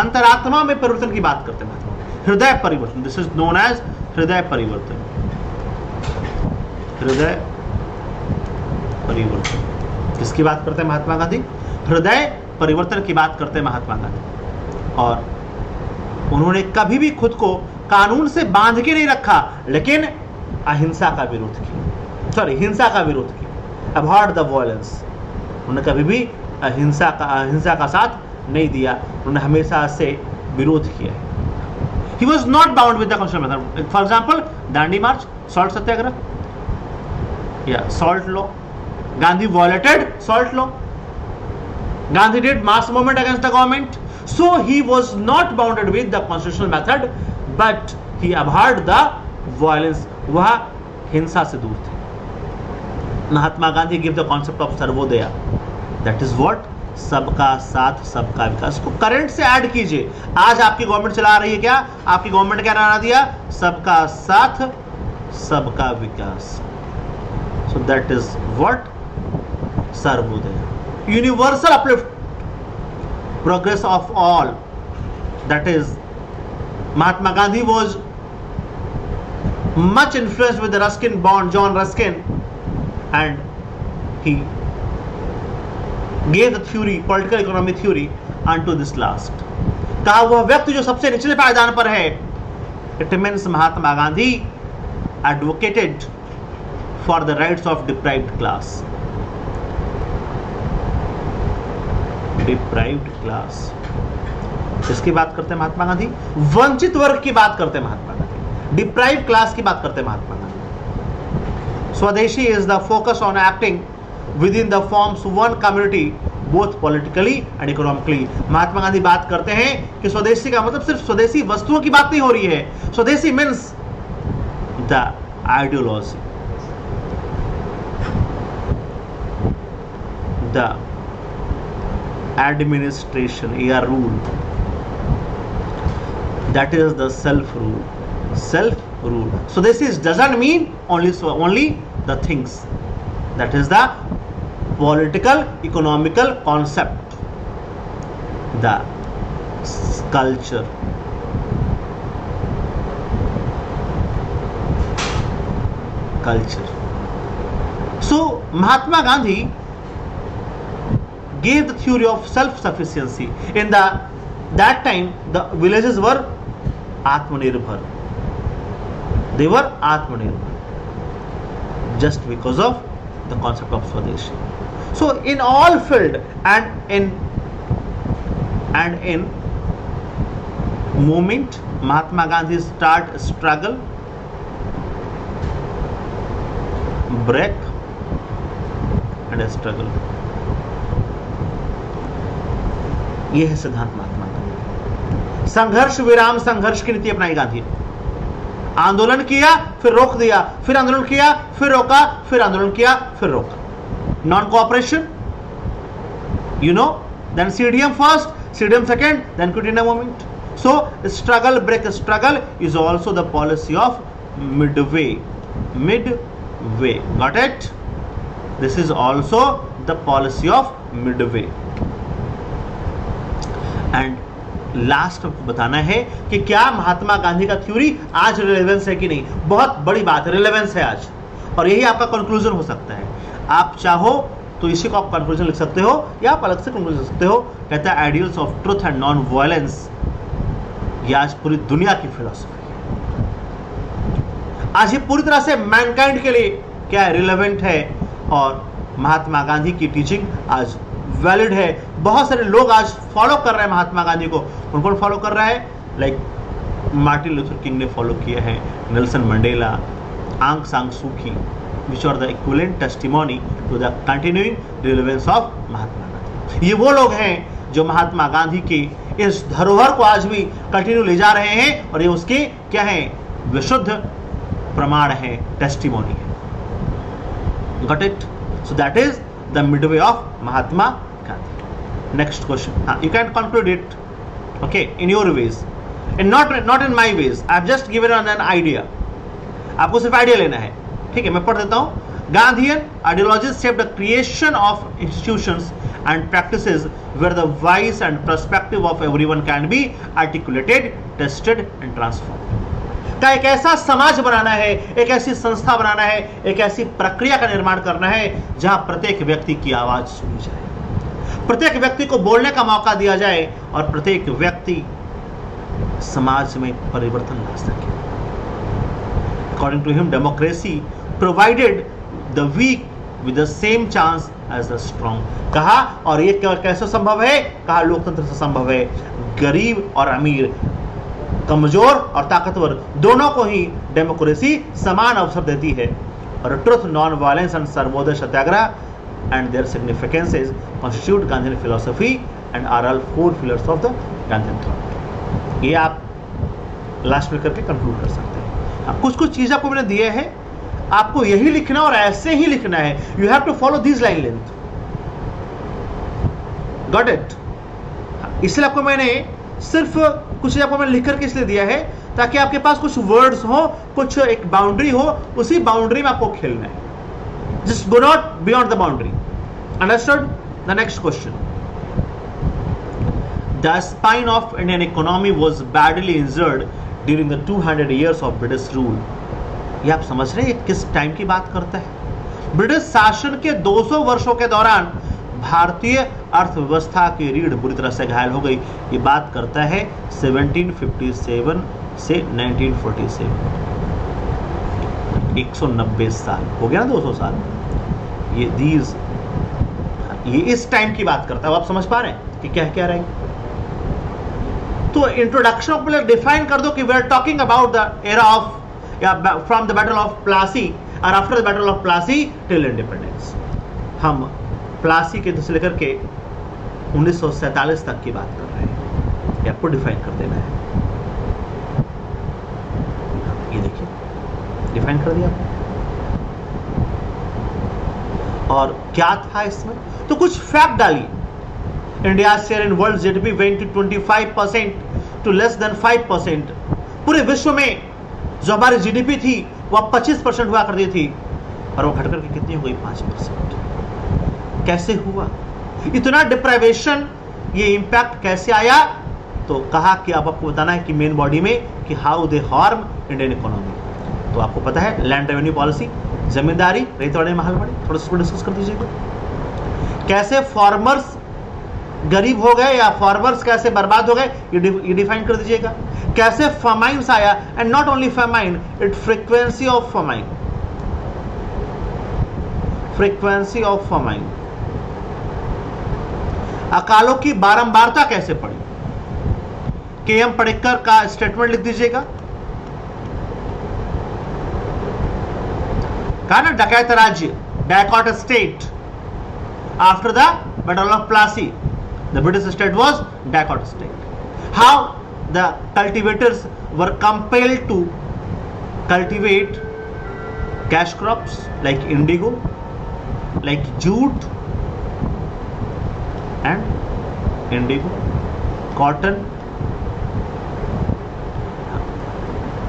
अंतरात्मा में परिवर्तन की बात करते हैं महात्मा, हृदय परिवर्तन, दिस इज नोन एज हृदय परिवर्तन। हृदय परिवर्तन किसकी बात करते हैं महात्मा गांधी, हृदय परिवर्तन की बात करते हैं महात्मा गांधी। और उन्होंने कभी भी खुद को कानून से बांध के नहीं रखा, लेकिन अहिंसा का विरोध किया, हिंसा का विरोध किया, अवॉइड द वॉयलेंस। उन्होंने कभी भी अहिंसा का साथ नहीं दिया, उन्होंने हमेशा से विरोध किया है। He was not bound with the constitutional method. For example, Dandi march, salt satyagraha, या salt law, Gandhi violated salt law. Gandhi did mass movement against the government, so he was not bounded with the constitutional method, but he abhorred the violence. वह हिंसा से दूर थे। Mahatma Gandhi give the concept of Sarvodaya, that is what, सबका साथ सबका विकास। को current से ऐड कीजिए, आज आपकी गवर्नमेंट चला रही है क्या, आपकी गवर्नमेंट क्या नारा दिया, सबका साथ सबका विकास। So that is what, Sarvodaya, universal uplift, progress of all. That is, Mahatma Gandhi was much influenced with the Ruskin bond, John Ruskin, and he gave the theory, political economy theory, unto this last. कहा वह व्यक्ति जो सबसे निचले पायदान पर है, it means Mahatma Gandhi advocated for the rights of deprived class. Deprived class, इसकी बात करते हैं महात्मा गांधी। वंचित वर्ग की बात करते हैं महात्मा गांधी, डिप्राइव्ड क्लास की बात करते हैं Mahatma Gandhi. Swadeshi is the focus on acting with in the forms one community both politically and economically. Mahatma Gandhi बात करते हैं कि स्वदेशी का मतलब सिर्फ स्वदेशी वस्तुओं की बात नहीं हो रही है, स्वदेशी means the ideology, the administration या rule, that is the self rule. So this doesn't mean only the things, that is the political economical concept, the culture, so Mahatma Gandhi gave the theory of self-sufficiency. In that time, the villages were Atmanirbhar. They were Atmanirbhar just because of the concept of Swadeshi. So, in all field and in movement, Mahatma Gandhi start struggle, break, and a struggle. यह है सिद्धांत महात्मा गांधी। संघर्ष विराम संघर्ष की नीति अपनाई गांधी ने। आंदोलन किया, फिर रोक दिया, फिर आंदोलन किया, फिर रोका, फिर आंदोलन किया, फिर रोका। Non cooperation, then CDM first, CDM second, then Quit India movement. So struggle break struggle is also the policy of midway. Got it? This is also the policy of midway. And last आपको बताना है कि क्या महात्मा गांधी का theory आज relevance है कि नहीं. बहुत बड़ी बात है, रिलेवेंस है आज, और यही आपका कंक्लूजन हो सकता है. आप चाहो तो इसी को आप कंक्लूजन लिख सकते हो या आप अलग से कंक्लूजन लिख सकते हो. कहता है ideals of truth and non violence, ये आज पूरी दुनिया की फिलॉसफी है. आज ये पूरी तरह से मैनकाइंड के लिए क्या है, रिलेवेंट है, और महात्मा गांधी की टीचिंग आज वैलिड है. बहुत सारे लोग आज फॉलो कर रहे हैं महात्मा गांधी को. कौन फॉलो कर रहा है? लाइक मार्टिन लूथर किंग ने फॉलो किया है, Nelson Mandela, Aung San Suu Kyi, which are the equivalent testimony to the continuing relevance of Mahatma Gandhi. ये वो लोग हैं जो महात्मा गांधी की इस धरोहर को आज भी कंटिन्यू ले जा रहे हैं, और ये उसके क्या है, विशुद्ध प्रमाण है, टेस्टिमोनी है. Got it? So that is the Midway of Mahatma Gandhi. Next question. You can conclude it, okay, in your ways, and not in my ways. I've just given an idea. आपको सिर्फ आइडिया लेना है, ठीक है. मैं पढ़ देता हूँ. Gandhian ideologies shaped the creation of institutions and practices where the voice and perspective of everyone can be articulated, tested, and transformed. का एक ऐसा समाज बनाना है, एक ऐसी संस्था बनाना है, एक ऐसी प्रक्रिया का निर्माण करना है जहां प्रत्येक व्यक्ति की आवाज सुनी जाए, प्रत्येक व्यक्ति को बोलने का मौका दिया जाए, और प्रत्येक व्यक्ति समाज में परिवर्तन ला सके. According to him, democracy provided the weak with the same chance as the strong. कहा, और ये कैसे संभव है? कहा लोकतंत्र से संभव है. गरीब और अमीर, कमजोर और ताकतवर दोनों को ही डेमोक्रेसी समान अवसर देती है. और truth, non violence and Sarvodaya Satyagraha and their significances constitute Gandhian philosophy and are all four pillars of the Gandhian thought. ये आप लास्ट में करके कंक्लूड कर सकते हैं. कुछ चीज़ आपको मैंने दिए हैं, आपको यही लिखना और ऐसे ही लिखना है. You have to follow this line length. Got it? इसलिए आपको मैंने सिर्फ कुछ चीज़ आपको मैंने लिख करके इसलिए दिया है ताकि आपके पास कुछ वर्ड्स हो, कुछ एक बाउंड्री हो, उसी बाउंड्री में आपको खेलना है. Just go not beyond the boundary. Understood? The next question. The spine of Indian economy was badly injured during the 200 years of British rule. ये आप समझ रहे हैं किस टाइम की बात करता है? ब्रिटिश शासन के 200 वर्षों के दौरान भारतीय अर्थव्यवस्था की रीढ़ बुरी तरह से घायल हो गई. ये बात करता है 1757 से 1947. 190 साल हो गया ना, 200 साल. ये इस टाइम की बात करता है. आप समझ पा रहे हैं कि क्या क्या रहेगा? तो इंट्रोडक्शन को पहले डिफाइन कर दो कि we are talking about the era of, या from the battle of Plassey और after the battle of Plassey till independence. हम प्लासी के युद्ध से लेकर के 1947 तक की बात कर रहे हैं. ये आपको डिफाइन कर देना है. ये देखिए, डिफाइन कर दिया. और क्या था इसमें? तो कुछ फैक्ट डालिए. India share in world GDP went to 25% to less than 5%. पूरे विश्व में जो हमारी जीडीपी थी वह 25% हुआ करती थी, और वो घटकर के कितनी हो गई? 5%. कैसे हुआ इतना डिप्राइवेशन? ये इंपैक्ट कैसे आया? तो कहा कि अब आपको बताना है कि मेन बॉडी में कि how they harm Indian economy. तो आपको पता है लैंड रेवेन्यू पॉलिसी, जमींदारी, रेतवाड़ी, महलवाड़ी, थोड़ा सा डिस्कस कर दीजिएगा. कैसे फार्मर्स गरीब हो गए या फार्मर्स कैसे बर्बाद हो गए, ये डिफाइन कर दीजिएगा. कैसे फमाइन्स आया, and not only famine, it frequency of famine. Frequency of famine. अकालों की बारंबारता कैसे पड़ी. के.एम. पटेकर का स्टेटमेंट लिख दीजिएगा. कहा ना, डकैत राज्य, dicot state. After the battle of Plassey the British state was daicot state. How the cultivators were compelled to cultivate cash crops like indigo, like jute and Indigo, cotton.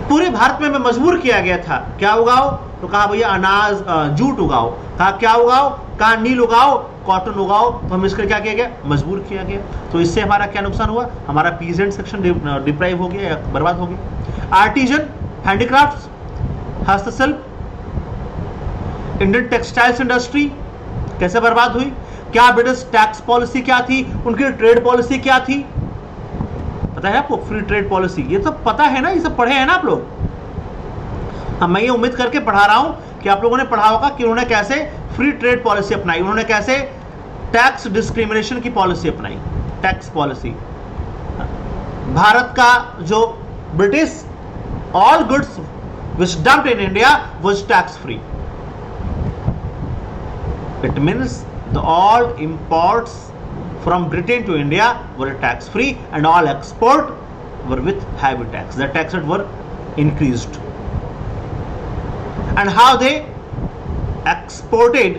पूरे भारत में मजबूर किया गया था, क्या उगाओ? तो कहा भैया अनाज, जूट उगाओ। कहा क्या उगाओ? कहा नील उगाओ, कॉटन उगाओ। तो हम इसके क्या किया गया? मजबूर किया गया। तो इससे हमारा क्या नुकसान हुआ? हमारा पीजेंट सेक्शन डिप्राइव हो गया या बर्बाद हो गया। आर्टिजन, हैंडीक्राफ्ट्स, हस्तशिल्प, इंडियन टेक्सटाइल्स इंडस्ट्री कैसे बर्बाद हुई? क्या ब्रिटिश टैक्स पॉलिसी क्या थी? उनकी ट्रेड पॉलिसी क्या थी? पता है आपको? फ्री ट्रेड पॉलिसी, ये सब पता है ना, ये सब पढ़े हैं ना आप लोग? मैं ये उम्मीद करके पढ़ा रहा हूं कि आप लोगों ने पढ़ा होगा कि उन्होंने कैसे फ्री ट्रेड पॉलिसी अपनाई, उन्होंने कैसे टैक्स डिस्क्रिमिनेशन की पॉलिसी अपनाई, टैक्स पॉलिसी। भारत का जो British all goods which dumped in India was tax free. It means the all imports from Britain to India were tax free and all export were with heavy tax. The taxes were increased. And how they exported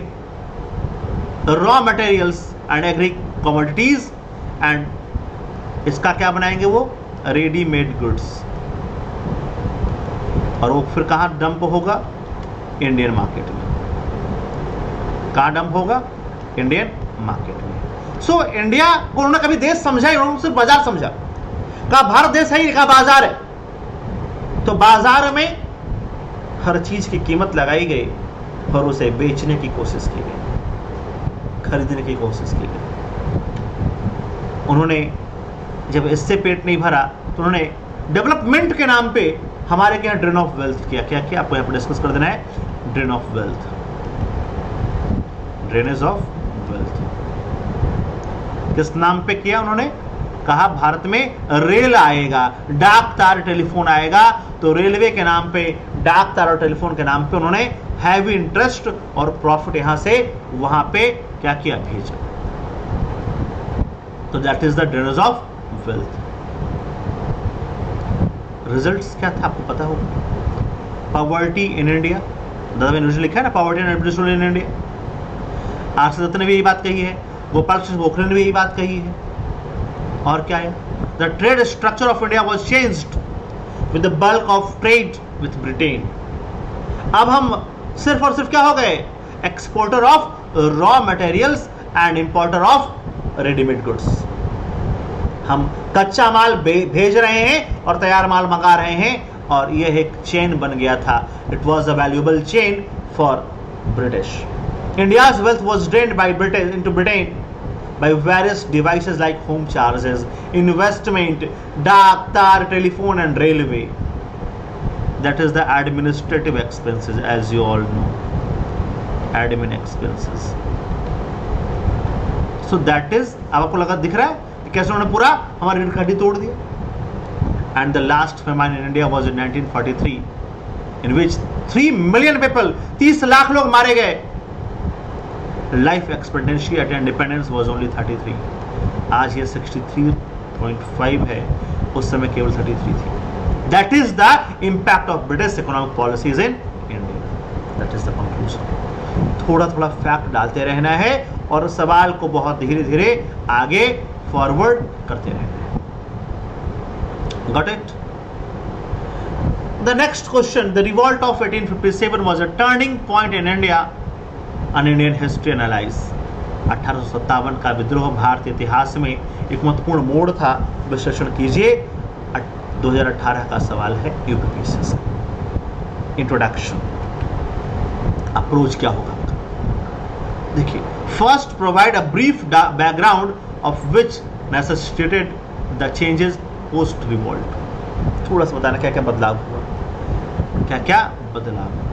the raw materials and agri commodities, and इसका क्या बनाएंगे वो? Ready made goods. और वो फिर कहाँ dump होगा? Indian market में। कहाँ डंप होगा? इंडियन मार्केट में। सो इंडिया को उन्होंने कभी देश समझा ही, उन्होंने सिर्फ बाजार समझा। कहा भारत देश है ही, कहा बाजार है। तो बाजार में हर चीज की कीमत लगाई गई और उसे बेचने की कोशिश की गई, खरीदने की कोशिश की गई। उन्होंने जब इससे पेट नहीं भरा तो उन्होंने डेवलपमेंट के नाम पे हमारे क्या ड्रेन ऑफ वेल्थ किया। क्या किया आपको यहाँ पर डिस्कस कर देना है? Drain of wealth, drainage of wealth. किस नाम पे किया उन्होंने? कहा भारत में रेल आएगा, डाक तार टेलीफोन आएगा, तो रेलवे के नाम पे, डाक तार और टेलीफोन के नाम पे उन्होंने हैवी इंटरेस्ट और प्रॉफिट यहां से वहां पे क्या किया? भेजा। तो that is the drainage of wealth. Results क्या था आपको पता होगा? पॉवर्टी इन इंडिया, दादा मैंने लिखा है ना, poverty and administration in India. R C Dutt ने भी यही बात कही है, गोपाल कृष्ण गोखले ने भी यही बात कही है। और क्या है? The trade structure of India was changed with the bulk of trade with Britain. अब हम सिर्फ और सिर्फ क्या हो गए? Exporter of raw materials and importer of readymade goods. हम कच्चा माल भेज रहे हैं और तैयार माल मंगा रहे हैं, और यह एक चेन बन गया था। It was a valuable chain for British. India's wealth was drained by Britain into Britain by various devices like home charges, investment, डाक तार, telephone and railway. That is the administrative expenses, as you all know, admin expenses. So that is, अब आपको लगा दिख रहा है कि कैसे उन्होंने पूरा हमारी रीढ़ की हड्डी तोड़ दिया। And the last famine in India was in 1943, in which 3 million people, 30 lakh लोग मारे गए। Life expectancy at independence was only 33। आज ये 63.5 है, उस समय केवल 33 थी। That is the impact of British economic policies in India. That is the conclusion. थोड़ा थोड़ा फैक्ट डालते रहना है और सवाल को बहुत धीरे धीरे आगे फॉरवर्ड करते रहना है। Got it? The next question, the revolt of 1857 was a turning point in India an Indian history analyse. 1857 का विद्रोह भारतीय इतिहास में एक महत्वपूर्ण मोड़ था, विश्लेषण कीजिए। 2018 का सवाल है यूपीपीएससी से। इंट्रोडक्शन, अप्रोच क्या होगा आपका? देखिए, first provide a brief background of which necessitated the changes post revolt. थोड़ा सा बताना क्या क्या बदलाव हुआ, क्या क्या बदलाव हुआ।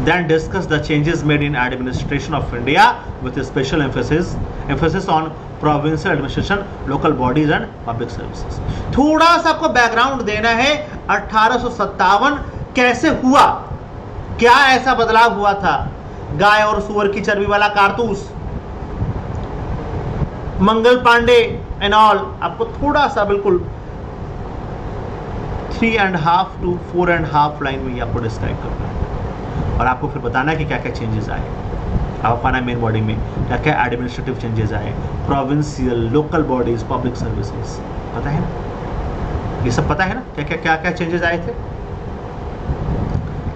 Then discuss the changes made in administration of India with a special emphasis on provincial administration, local bodies and public services. थोड़ा सा आपको बैकग्राउंड देना है। 1857 कैसे हुआ, क्या ऐसा बदलाव हुआ था? गाय और सुअर की चर्बी वाला कारतूस, मंगल पांडे एंड ऑल, आपको थोड़ा सा बिल्कुल 3.5 to 4.5 लाइन में आपको डिस्क्राइब करना है और आपको फिर बताना है कि क्या क्या चेंजेस आए। अब आना मेन बॉडी में क्या क्या एडमिनिस्ट्रेटिव चेंजेस आए, provincial, local bodies, public services, पता है ना, ये सब पता है ना क्या क्या चेंजेस आए थे,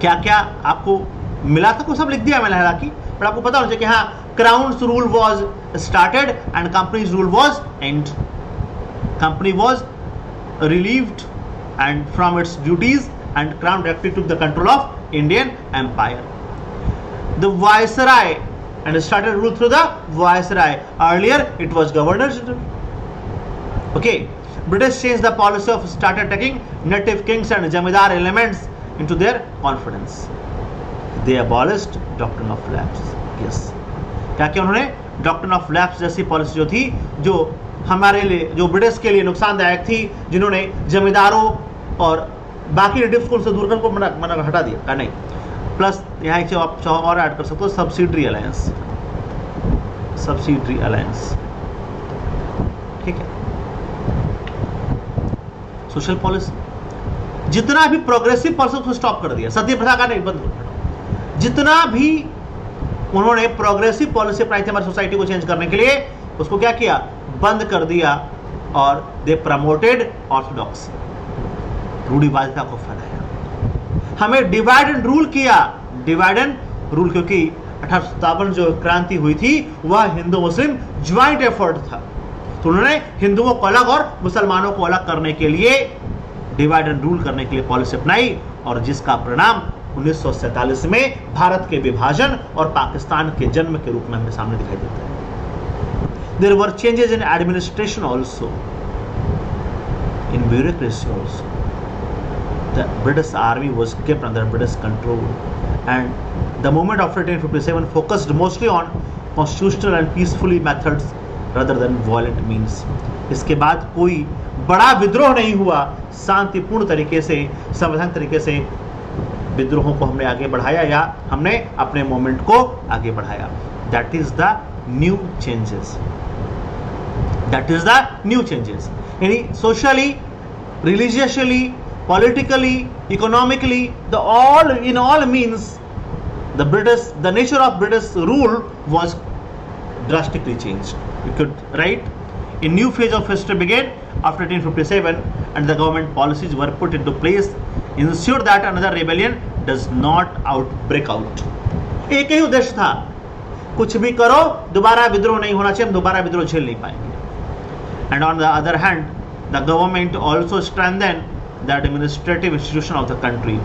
क्या क्या आपको मिला था, को सब लिख दिया मैंने हालांकि, पर आपको पता होना चाहिए कि हाँ, crowns rule was started and companies rule was and, company was relieved and from its duties and crown directly took the control of Indian empire. The viceroy and started rule through the viceroy. Earlier it was governor general. Okay, British changed the policy of started taking native kings and zamindar elements into their confidence. They abolished doctrine of lapse. Yes, क्या किया उन्होंने, doctrine of lapse जैसी policy जो थी, जो हमारे लिए, जो ब्रिटिश के लिए नुकसानदायक थी, जिन्होंने जमींदारों और बाकी नेटिव्स को उनसे दूर करने को मना हटा दिया का नहीं। प्लस यहाँ एक आप और ऐड कर सकते हो, सब्सिडरी अलायंस, सब्सिडरी अलायंस, ठीक है। सोशल पॉलिसी, जितना भी प्रोग्रेसिव पॉलिसी उसको स्टॉप कर दिया, सती प्रथा का नहीं, बंद कर, जितना भी उन्होंने प्रोग्रेसिव पॉलिसी अपनाई थी हमारी सोसाइटी को चेंज करने के लिए, उसको क्या किया, बंद कर दिया, और दे प्रमोटेड ऑर्थोडॉक्सी, रूढ़िवादिता को फैलाया। हमें डिवाइड एंड रूल किया, डिवाइड एंड रूल, क्योंकि 1857 जो क्रांति हुई थी वह हिंदू मुस्लिम ज्वाइंट एफर्ट था, तो उन्होंने हिंदुओं को अलग और मुसलमानों को अलग करने के लिए, डिवाइड एंड रूल करने के लिए पॉलिसी अपनाई, और जिसका परिणाम 1947 में भारत के विभाजन और पाकिस्तान के जन्म के रूप में हमें सामने दिखाई देता है। There were changes in administration also, in bureaucracy also. The British army was kept under British control, and the movement of 1857 focused mostly on constitutional and peacefully methods rather than violent means. इसके बाद कोई बड़ा विद्रोह नहीं हुआ, शांतिपूर्ण तरीके से, संवैधानिक तरीके से विद्रोहों को हमने आगे बढ़ाया, या हमने अपने मूवमेंट को आगे बढ़ाया। That is the new changes. That is the new changes. यानी socially, religiously, politically, economically, in all means, the nature of British rule was drastically changed. You could write, a new phase of history began after 1857, and the government policies were put into place, ensure that another rebellion does not break out. एक ही उद्देश्य था, कुछ भी करो, दोबारा विद्रोह नहीं होना चाहिए, हम दोबारा विद्रोह झेल नहीं पाएंगे। And on the other hand, the government also strengthened the administrative institution of the country.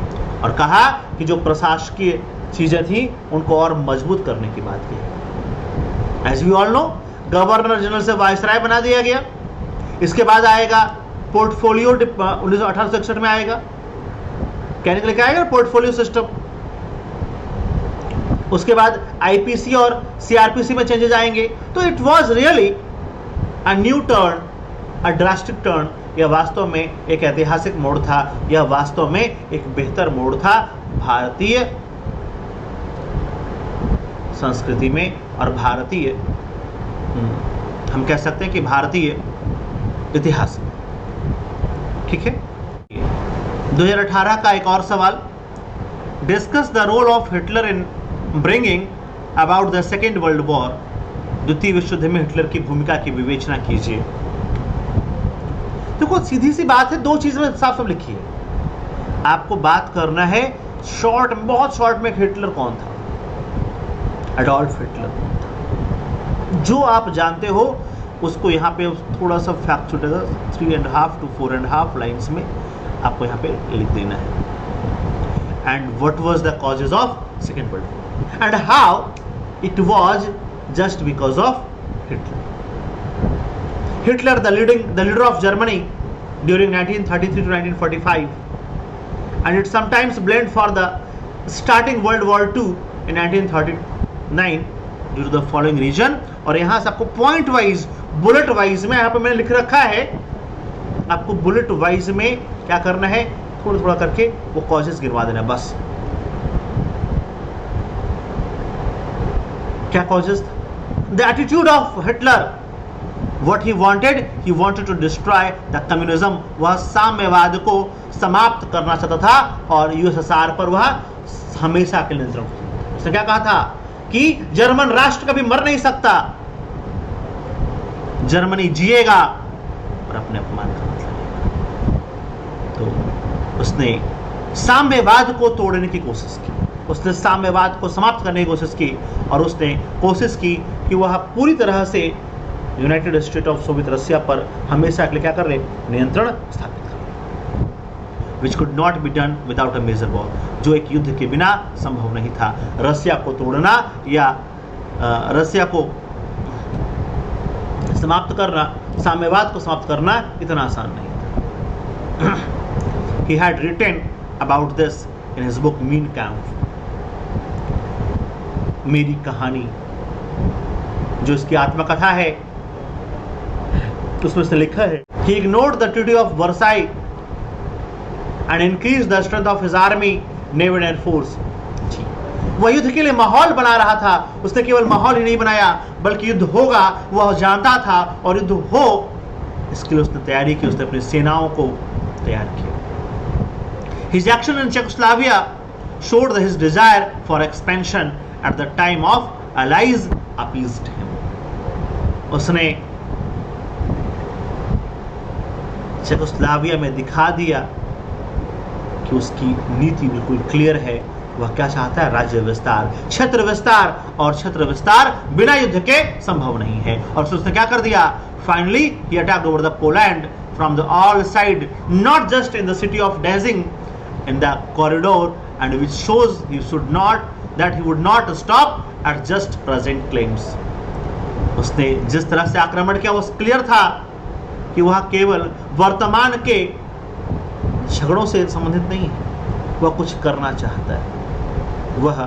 और कहा कि जो प्रशासकीय चीजें थी उनको और मजबूत करने की बात की। As we all know, governor general से वाइसराय बना दिया गया। इसके बाद आएगा पोर्टफोलियो, 1861 में आएगा, कहने के लिए क्या आएगा, पोर्टफोलियो सिस्टम। उसके बाद आईपीसी और सीआरपीसी में चेंजेस आएंगे। तो it was really a new turn, a drastic turn. यह वास्तव में एक ऐतिहासिक मोड़ था, यह वास्तव में एक बेहतर मोड़ था भारतीय संस्कृति में और भारतीय, हम कह सकते हैं कि भारतीय इतिहास में। ठीक है, 2018 का एक और सवाल, discuss the role of Hitler in bringing about the second world war. द्वितीय विश्व युद्ध में हिटलर की भूमिका की विवेचना कीजिए। देखो सीधी सी बात है, दो चीजें साफ साफ लिखी है, आपको बात करना है शॉर्ट, बहुत शॉर्ट में हिटलर कौन था, एडोल्फ हिटलर। जो आप जानते हो उसको यहाँ पे थोड़ा सा फैक्चुअल 3.5 to 4.5 लाइन्स में आपको यहाँ पे लिख देना है। And what was the causes of second world war and how it was just because of Hitler. Hitler, the leader of Germany during 1933 to 1945, and it's sometimes blamed for the starting World War II in 1939 due to the following reason। और यहाँ से आपको point wise, bullet wise में यहाँ पे मैंने लिख रखा है, आपको बुलेट वाइज में क्या करना है, थोड़ा थोड़ा करके वो कॉजेस गिनवा देना बस। क्या causes? The attitude of Hitler, What he wanted to destroy the communism। वह साम्यवाद को समाप्त करना चाहता था और यूएसएसआर पर वह हमेशा के नियंत्रण। उसने क्या कहा था कि जर्मन राष्ट्र कभी मर नहीं सकता, जर्मनी जिएगा और अपने अपमान का मतलब लेगा। तो उसने साम्यवाद को तोड़ने की कोशिश की, उसने साम्यवाद को समाप्त करने की कोशिश की और उसने कोशिश की कि वह पूरी तरह से United state of Soviet Russia पर हमेशा के लिए क्या कर रहे, नियंत्रण स्थापित कर रहे, which could not be done without a major war, जो एक युद्ध के बिना संभव नहीं था। रशिया को तोड़ना या रशिया को समाप्त करना, साम्यवाद को समाप्त करना इतना आसान नहीं था। He had written about this in his book Mein Kampf, मेरी कहानी, जो इसकी आत्मकथा है, उसमें से लिखा है, He ignored the Treaty of Versailles and increased the strength of his army, navy and air force. वह युद्ध के लिए माहौल बना रहा था, उसने केवल माहौल ही नहीं बनाया बल्कि युद्ध होगा वह जानता था, और युद्ध हो इसके लिए उसने तैयारी की, उसने अपनी सेनाओं को तैयार किया। His action in Czechoslovakia showed that his desire for expansion at the time of allies appeased him. उसने चेकोस्लोवाकिया में दिखा दिया कि उसकी नीति बिल्कुल क्लियर है, वह क्या चाहता है, राज्य विस्तार, क्षेत्र विस्तार, और क्षेत्र विस्तार बिना युद्ध के संभव नहीं है। और उसने क्या कर दिया, finally he attacked over the Poland from the all side, not just in the city of Danzig, in the corridor, and which shows he should not that he would not stop at just present claims. उसने जिस तरह से आक्रमण किया वो clear था कि वह केवल वर्तमान के झगड़ों से संबंधित नहीं है, वह कुछ करना चाहता है, वह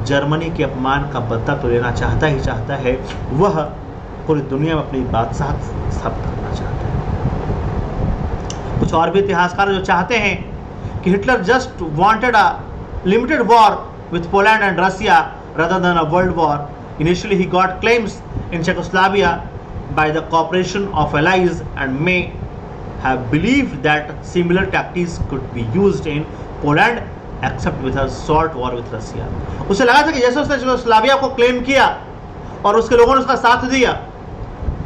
जर्मनी के अपमान का बदला तो लेना चाहता ही चाहता है, वह पूरी दुनिया में अपनी बात स्थापित करना चाहता है। कुछ और भी इतिहासकार जो चाहते हैं कि Hitler just wanted a limited war with Poland and Russia rather than a world war. Initially he got claims in Czechoslovakia by the cooperation of allies and may have believed that similar tactics could be used in Poland except with a short war with Russia. उसे लगा था कि जैसे उसने Czechoslovakia को claim किया और उसके लोगों ने उसका साथ दिया,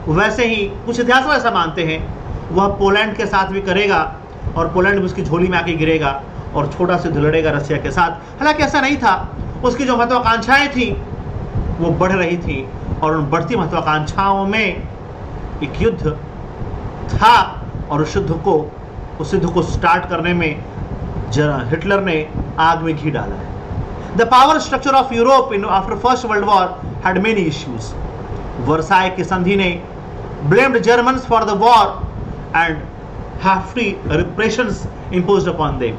वैसे ही कुछ इतिहासकार ऐसा मानते हैं वह पोलैंड के साथ भी करेगा और पोलैंड भी उसकी झोली में आके गिरेगा और छोटा से धुलड़ेगा रशिया के साथ। हालांकि ऐसा नहीं था, उसकी जो महत्वाकांक्षाएं थी वो बढ़ रही थी और उन बढ़ती महत्वाकांक्षाओं में एक युद्ध था और उस युद्ध को स्टार्ट करने में हिटलर ने आग में घी डाला है। The power structure of Europe in after first world war had many issues. Versailles की संधि ने blamed Germans for the war and hefty repressions imposed upon them.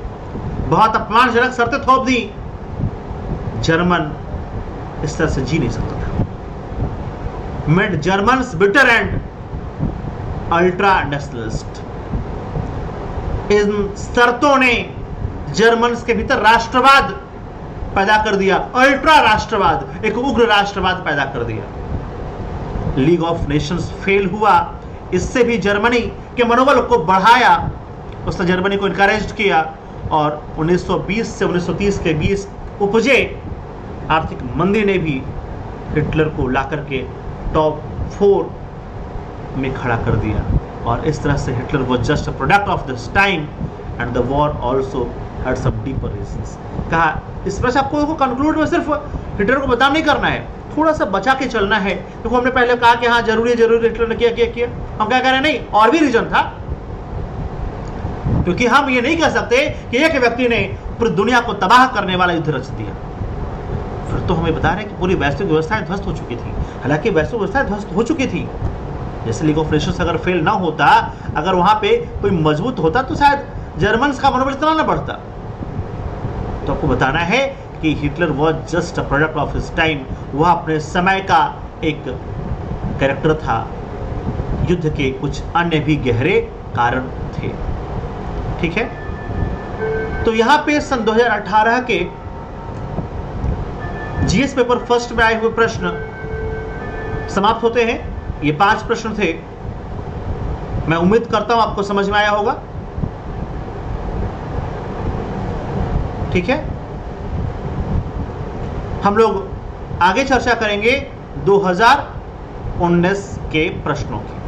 बहुत अपमानजनक शर्तें थोप दी। जर्मन इस तरह से जी नहीं सकता था। Made Germans bitter and ultra nationalist. इन शर्तों ने जर्मन्स के भीतर राष्ट्रवाद पैदा कर दिया, अल्ट्रा राष्ट्रवाद, एक उग्र राष्ट्रवाद पैदा कर दिया। लीग ऑफ नेशंस फेल हुआ, इससे भी जर्मनी के मनोबल को बढ़ाया, उसने जर्मनी को इनकरेज किया और 1920 से 1930 के बीच उपजे आर्थिक मंदी ने भी हिटलर को लाकर के टॉप 4 में खड़ा कर दिया। और इस तरह से Hitler was just a product of this time and the war also had some deeper reasons. कहा इस पर से आपको कंक्लूड में सिर्फ हिटलर को बदनाम नहीं करना है, थोड़ा सा बचा के चलना है, क्योंकि हमने पहले कहा कि हाँ जरूरी हिटलर ने किया, हम क्या कह रहे हैं, नहीं और भी रीजन था, क्योंकि हम ये नहीं कह सकते कि एक व्यक्ति ने पूरी दुनिया को तबाह करने वाला युद्ध रच दिया। फिर तो हमें बता रहे हैं कि पूरी वैश्विक व्यवस्थाएं ध्वस्त हो चुकी थी। हालांकि वैश्विक व्यवस्थाएं ध्वस्त हो चुकी थी, जैसे लीग ऑफ नेशंस अगर फेल ना होता, अगर वहां पे कोई मजबूत होता तो शायद जर्मन्स का मनोबल इतना ना बढ़ता। तो आपको बताना है कि Hitler was just a product of his time, वह अपने समय का एक कैरेक्टर था। युद्ध के कुछ अन्य भी गहरे कारण थे। ठीक है, तो यहां पे सन 2018 के जीएस पेपर फर्स्ट में आए हुए प्रश्न समाप्त होते हैं। ये 5 प्रश्न थे, मैं उम्मीद करता हूं आपको समझ में आया होगा। ठीक है, हम लोग आगे चर्चा करेंगे 2019 के प्रश्नों की।